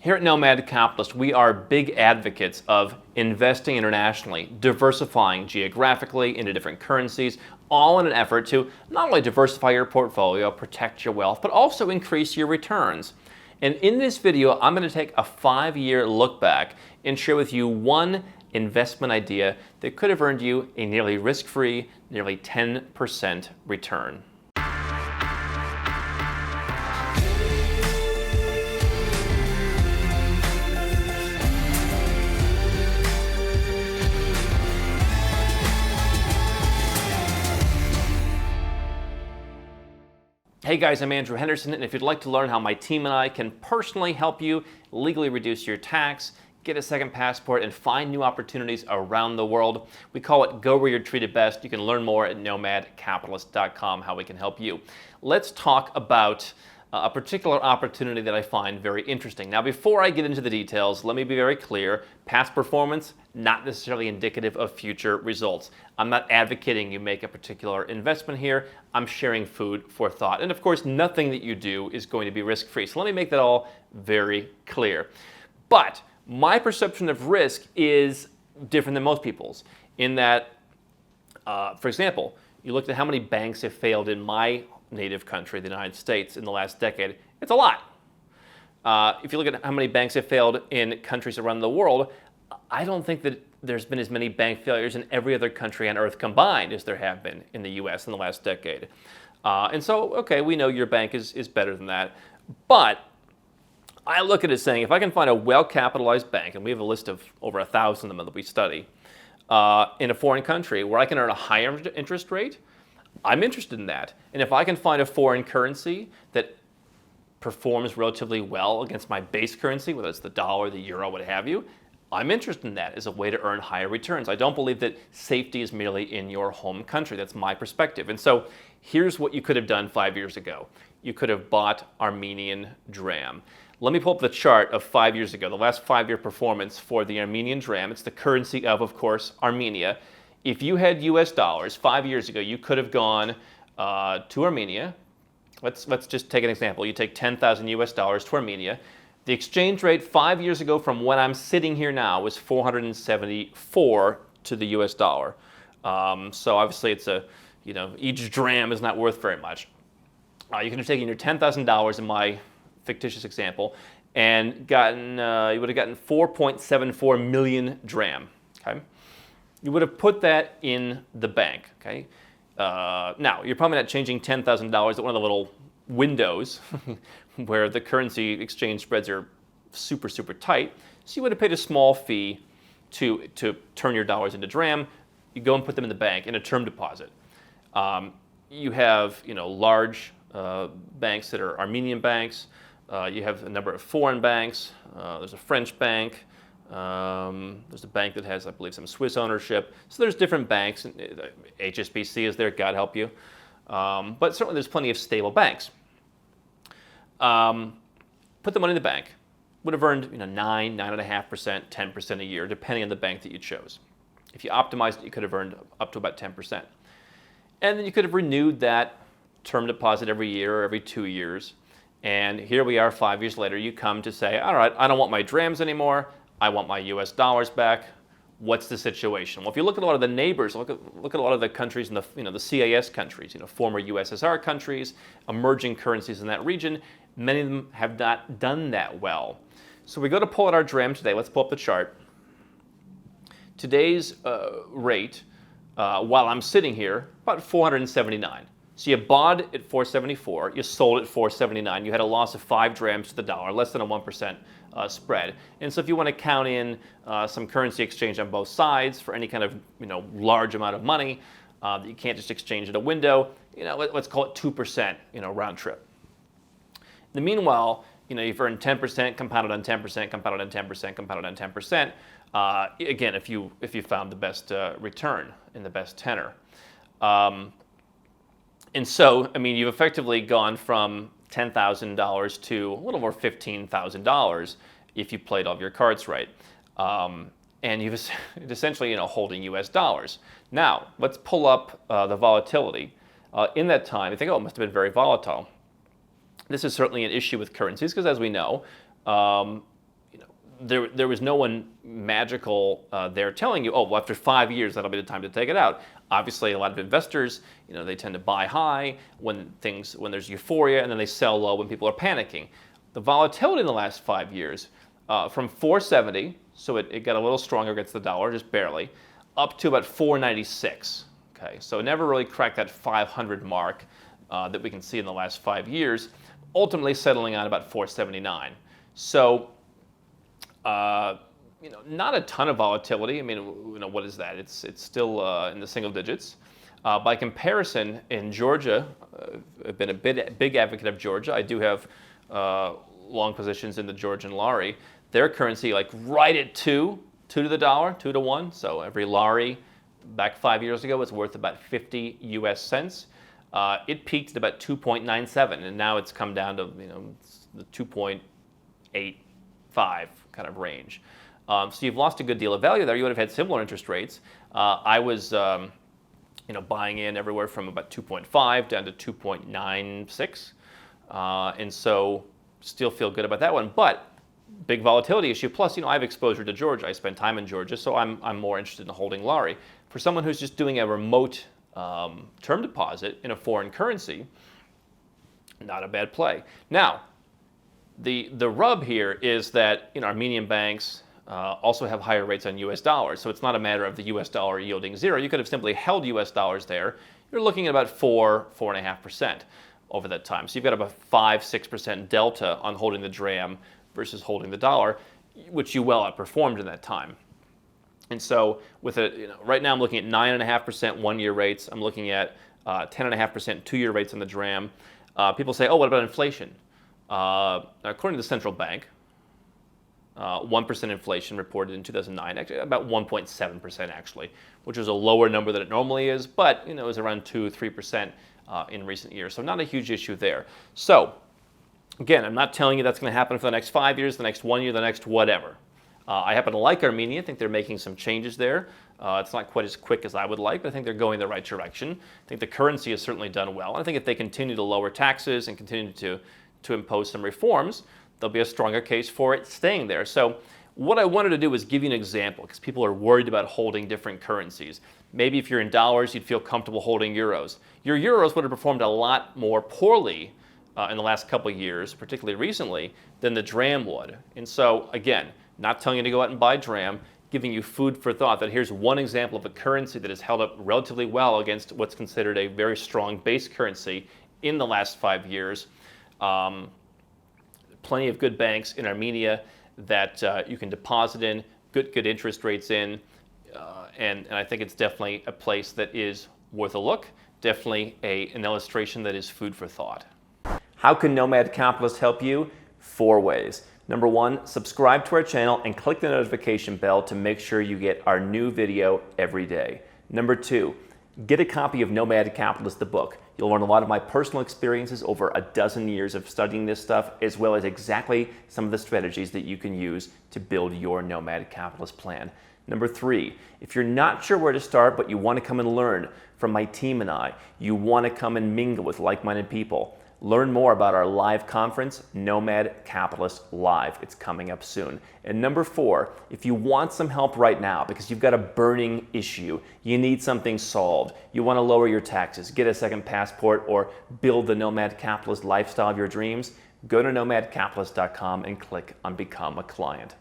Here at Nomad Capitalist, we are big advocates of investing internationally, diversifying geographically into different currencies, all in an effort to not only diversify your portfolio, protect your wealth, but also increase your returns. And in this video, I'm going to take a 5-year look back and share with you one investment idea that could have earned you a nearly risk-free, nearly 10% return. Hey guys, I'm Andrew Henderson, and if you'd like to learn how my team and I can personally help you legally reduce your tax, get a second passport, and find new opportunities around the world, we call it Go Where You're Treated Best. You can learn more at nomadcapitalist.com how we can help you. Let's talk about a particular opportunity that I find very interesting. Now, before I get into the details, let me be very clear. Past performance, not necessarily indicative of future results. I'm not advocating you make a particular investment here. I'm sharing food for thought. And of course, nothing that you do is going to be risk-free. So let me make that all very clear. But my perception of risk is different than most people's in that, for example, you looked at how many banks have failed in my native country, the United States, in the last decade. It's a lot. If you look at how many banks have failed in countries around the world, I don't think that there's been as many bank failures in every other country on earth combined as there have been in the US in the last decade. And so, okay, we know your bank is better than that. But I look at it saying, if I can find a well-capitalized bank, and we have a list of over 1,000 of them that we study, in a foreign country where I can earn a higher interest rate, I'm interested in that. And if I can find a foreign currency that performs relatively well against my base currency, whether it's the dollar, the euro, what have you, I'm interested in that as a way to earn higher returns. I don't believe that safety is merely in your home country. That's my perspective. And so here's what you could have done 5 years ago. You could have bought Armenian dram. Let me pull up the chart of 5 years ago, the last 5-year performance for the Armenian dram. It's the currency of course, Armenia. If you had US dollars 5 years ago, you could have gone to Armenia. Let's just take an example. You take 10,000 US dollars to Armenia. The exchange rate 5 years ago from when I'm sitting here now was 474 to the US dollar. So obviously it's each dram is not worth very much. You could have taken your $10,000 in my fictitious example and you would have gotten 4.74 million dram. Okay. You would have put that in the bank, okay? Now, you're probably not changing $10,000 at one of the little windows where the currency exchange spreads are super, super tight. So you would have paid a small fee to turn your dollars into dram. You go and put them in the bank in a term deposit. You have, large banks that are Armenian banks. You have a number of foreign banks. There's a French bank. There's a bank that has, I believe, some Swiss ownership. So there's different banks. HSBC is there, God help you. But certainly there's plenty of stable banks. Put the money in the bank. Would have earned 9, 9.5%, 10% a year, depending on the bank that you chose. If you optimized it, you could have earned up to about 10%. And then you could have renewed that term deposit every year or every 2 years. And here we are 5 years later, you come to say, all right, I don't want my drams anymore. I want my US dollars back. What's the situation? Well, if you look at a lot of the neighbors, look at a lot of the countries in the CIS countries, former USSR countries, emerging currencies in that region, many of them have not done that well. So we go to pull out our dram today. Let's pull up the chart. Today's rate, while I'm sitting here, about 479. So you bought at 474, you sold at 479. You had a loss of 5 drams to the dollar, less than a 1% spread. And so if you want to count in some currency exchange on both sides for any kind of large amount of money that you can't just exchange at a window, let's call it 2% round trip. In the meanwhile, you've earned 10%, compounded on 10%, compounded on 10%, compounded on 10%. Again, if you found the best return in the best tenor. And so, you've effectively gone from $10,000 to a little more $15,000 if you played all of your cards right. And you've essentially, holding US dollars. Now, let's pull up the volatility. In that time, you think, it must have been very volatile. This is certainly an issue with currencies because, as we know, there was no one magical there telling you, oh, well, after 5 years, that'll be the time to take it out. Obviously, a lot of investors, they tend to buy high when there's euphoria, and then they sell low when people are panicking. The volatility in the last 5 years, from 470, so it got a little stronger against the dollar, just barely, up to about 496. Okay, so it never really cracked that 500 mark that we can see in the last 5 years, ultimately settling on about 479. So, not a ton of volatility. I mean, what is that? It's still in the single digits. By comparison, in Georgia, I've been a big advocate of Georgia. I do have long positions in the Georgian lari. Their currency, like right at two to the dollar, 2 to 1. So every lari back 5 years ago was worth about 50 US cents. It peaked at about 2.97, and now it's come down to the 2.85 kind of range. So you've lost a good deal of value there. You would have had similar interest rates. I was buying in everywhere from about 2.5 down to 2.96, and so still feel good about that one. But big volatility issue. Plus, I have exposure to Georgia. I spend time in Georgia, so I'm more interested in holding lari. For someone who's just doing a remote term deposit in a foreign currency, not a bad play. Now, the rub here is that Armenian banks also have higher rates on U.S. dollars, so it's not a matter of the U.S. dollar yielding zero. You could have simply held U.S. dollars there. You're looking at about 4.5% over that time. So you've got about 5-6% delta on holding the dram versus holding the dollar, which you well outperformed in that time. And so with right now I'm looking at 9.5% one-year rates. I'm looking at 10.5% two-year rates on the dram. People say, oh, what about inflation? According to the central bank, 1% inflation reported in 2009, actually about 1.7% actually, which is a lower number than it normally is, but it was around 2-3% in recent years. So not a huge issue there. So again, I'm not telling you that's going to happen for the next 5 years, the next 1 year, the next whatever. I happen to like Armenia. I think they're making some changes there. It's not quite as quick as I would like, but I think they're going the right direction. I think the currency has certainly done well. I think if they continue to lower taxes and continue to impose some reforms, there'll be a stronger case for it staying there. So what I wanted to do was give you an example, because people are worried about holding different currencies. Maybe if you're in dollars, you'd feel comfortable holding euros. Your euros would have performed a lot more poorly in the last couple of years, particularly recently, than the dram would. And so again, not telling you to go out and buy dram, giving you food for thought that here's one example of a currency that has held up relatively well against what's considered a very strong base currency in the last 5 years. Plenty of good banks in Armenia that you can deposit in, good interest rates in, and I think it's definitely a place that is worth a look, definitely an illustration that is food for thought. How can Nomad Capitalist help you? 4 ways. Number 1, subscribe to our channel and click the notification bell to make sure you get our new video every day. Number 2, get a copy of Nomad Capitalist, the book. You'll learn a lot of my personal experiences over a dozen years of studying this stuff, as well as exactly some of the strategies that you can use to build your Nomad Capitalist plan. Number 3, if you're not sure where to start, but you want to come and learn from my team and I, you want to come and mingle with like-minded people, learn more about our live conference, Nomad Capitalist Live. It's coming up soon. And number 4, if you want some help right now because you've got a burning issue, you need something solved, you want to lower your taxes, get a second passport, or build the Nomad Capitalist lifestyle of your dreams, go to nomadcapitalist.com and click on Become a Client.